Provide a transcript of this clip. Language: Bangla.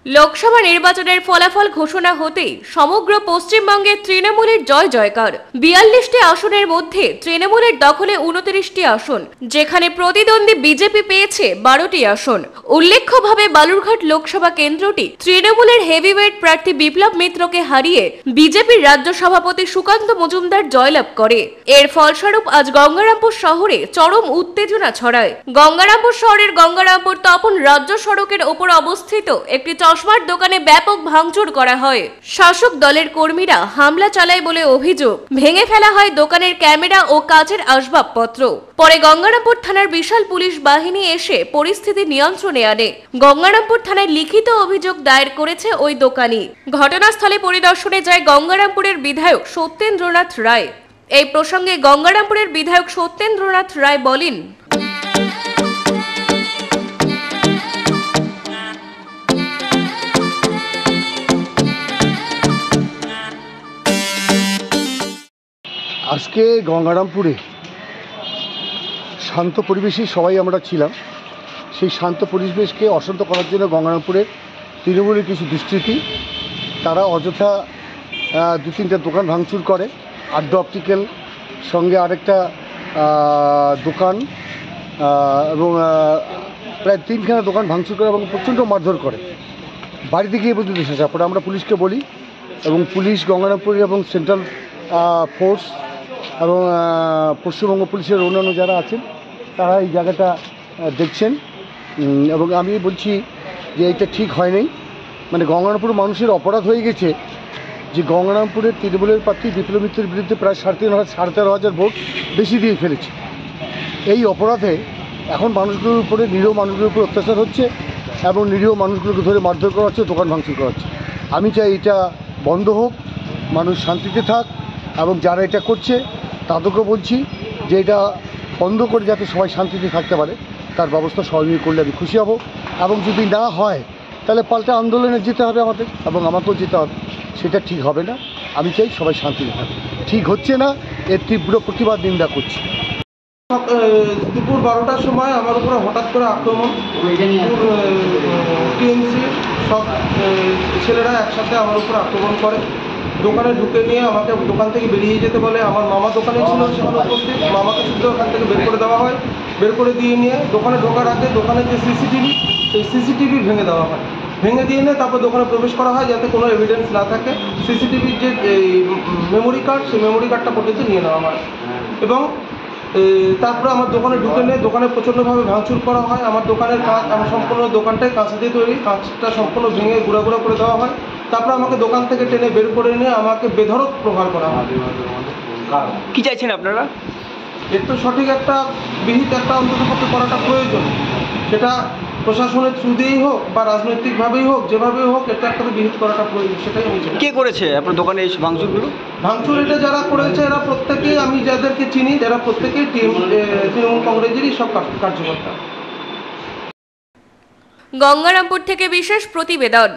লোকসভা নির্বাচনের ফলাফল ঘোষণা হতেই সমগ্র পশ্চিমবঙ্গে তৃণমূলের জয় জয়কার। ৪২টি আসনের মধ্যে তৃণমূলের দখলে ২৯টি আসন, যেখানে প্রতিদ্বন্দ্বী বিজেপি পেয়েছে ১২টি আসন। উল্লেখ্যভাবে বালুরঘাট লোকসভা কেন্দ্রটি তৃণমূলের হেভিওয়েট প্রার্থী বিপ্লব মিত্রকে হারিয়ে বিজেপির রাজ্য সভাপতি সুকান্ত মজুমদার জয়লাভ করে। এর ফলস্বরূপ আজ গঙ্গারামপুর শহরে চরম উত্তেজনা ছড়ায়। গঙ্গারামপুর শহরের গঙ্গারামপুর তপন রাজ্য সড়কের ওপর অবস্থিত একটি চশমার দোকানে ব্যাপক ভাঙচুর করা হয়। শাসক দলের কর্মীরা হামলা চালায় বলে অভিযোগ। ভেঙে ফেলা হয় দোকানের ক্যামেরা ও কাচের আসবাবপত্র। পরে গঙ্গারামপুর থানার বিশাল পুলিশ বাহিনী এসে পরিস্থিতি নিয়ন্ত্রণে আনে। গঙ্গারামপুর থানায় লিখিত অভিযোগ দায়ের করেছে ওই দোকানি। ঘটনাস্থলে পরিদর্শনে যায় গঙ্গারামপুরের বিধায়ক সত্যেন্দ্রনাথ রায়। এই প্রসঙ্গে গঙ্গারামপুরের বিধায়ক সত্যেন্দ্রনাথ রায় বলেন, আজকে গঙ্গারামপুরে শান্ত পরিবেশেই সবাই আমরা ছিলাম। সেই শান্ত পরিবেশকে অশান্ত করার জন্য গঙ্গারামপুরের তৃণমূলের কিছু দুষ্কৃতী তারা অযথা ২-৩টা দোকান ভাঙচুর করে। আড্ডা অপটিক্যাল সঙ্গে আরেকটা দোকান এবং প্রায় ৩খানা দোকান ভাঙচুর করে এবং প্রচণ্ড মারধর করে। বাড়িতে গিয়ে পর্যন্ত শেষা পরে আমরা পুলিশকে বলি এবং পুলিশ গঙ্গারামপুর এবং সেন্ট্রাল ফোর্স এবং পশ্চিমবঙ্গ পুলিশের অন্যান্য যারা আছেন তারা এই জায়গাটা দেখছেন এবং আমি বলছি যে এটা ঠিক হয় নাই। মানে গঙ্গারামপুর মানুষের অপরাধ হয়ে গেছে যে গঙ্গারামপুরের তৃণমূলের প্রার্থী বিপ্লব মিত্রের বিরুদ্ধে প্রায় ১৩,৫০০ ভোট বেশি দিয়ে ফেলেছে। এই অপরাধে এখন মানুষগুলোর উপরে নিরীহ মানুষগুলোর উপর অত্যাচার হচ্ছে এবং নিরীহ মানুষগুলোকে ধরে মারধর করা হচ্ছে, দোকান ভাঙচুর করা হচ্ছে। আমি চাই এটা বন্ধ হোক, মানুষ শান্তিতে থাক এবং যারা এটা করছে তাদেরকে বলছি যে এটা বন্ধ করে যাতে সবাই শান্তিতে থাকতে পারে তার ব্যবস্থা সহযোগী করলে আমি খুশি হব। এবং যদি না হয় তাহলে পাল্টা আন্দোলনে যেতে হবে আমাদের এবং আমাকেও যেতে হবে। সেটা ঠিক হবে না। আমি চাই সবাই শান্তিতে থাকে। ঠিক হচ্ছে না, এর তীব্র প্রতিবাদ নিন্দা করছি। দুপুর ১২টার সময় আমার উপরে হঠাৎ করে আক্রমণ, টিএমসি সব ছেলেরা একসাথে আমার উপরে আক্রমণ করে। দোকানে ঢুকে নিয়ে আমাকে দোকান থেকে বেরিয়ে যেতে বলে। আমার মামা দোকানে ছিল সেখানে উপস্থিত, মামাকে শুদ্ধ ওখান থেকে বের করে দেওয়া হয়। বের করে দিয়ে নিয়ে দোকানে ঢোকার আগে দোকানের যে সিসিটিভি সেই সিসিটিভি ভেঙে দেওয়া হয়। ভেঙে দিয়ে নিয়ে তারপর দোকানে প্রবেশ করা হয় যাতে কোনো এভিডেন্স না থাকে। সিসিটিভির যে মেমোরি কার্ড সেই মেমোরি কার্ডটা পর্যন্ত নিয়ে নেওয়া হয় এবং তারপরে আমার দোকানে ঢুকে নিয়ে দোকানে প্রচণ্ডভাবে ভাঙচুর করা হয়। আমার দোকানের কাঁচ, আমার সম্পূর্ণ দোকানটাই কাঁচ দিয়ে তৈরি, কাঁচটা সম্পূর্ণ ভেঙে গুঁড়া গুঁড়া করে দেওয়া হয়। তারপরে আমাকে দোকান থেকে টেনে বের করে নিয়ে আমাকে বেধড়ক প্রহার করা হয়। কি চাইছেন আপনারা? এর তো সঠিক একটা বিহিত একটা অন্ততপক্ষে করাটা প্রয়োজন। সেটা প্রশাসনের থ্রু দিয়েই হোক বা রাজনৈতিকভাবেই হোক, যেভাবেই হোক এটা একটা বিহিত করাটা প্রয়োজন। সেটাই আমি চাই। কে করেছে আপনার দোকানে এই ভাঙচুরগুলো? ভাঙচুর এটা যারা করেছে এরা প্রত্যেকেই, আমি যাদেরকে চিনি, যারা প্রত্যেকেই তৃণমূল কংগ্রেসেরই সব কার্যকর্তা। গঙ্গারামপুর থেকে বিশেষ প্রতিবেদন।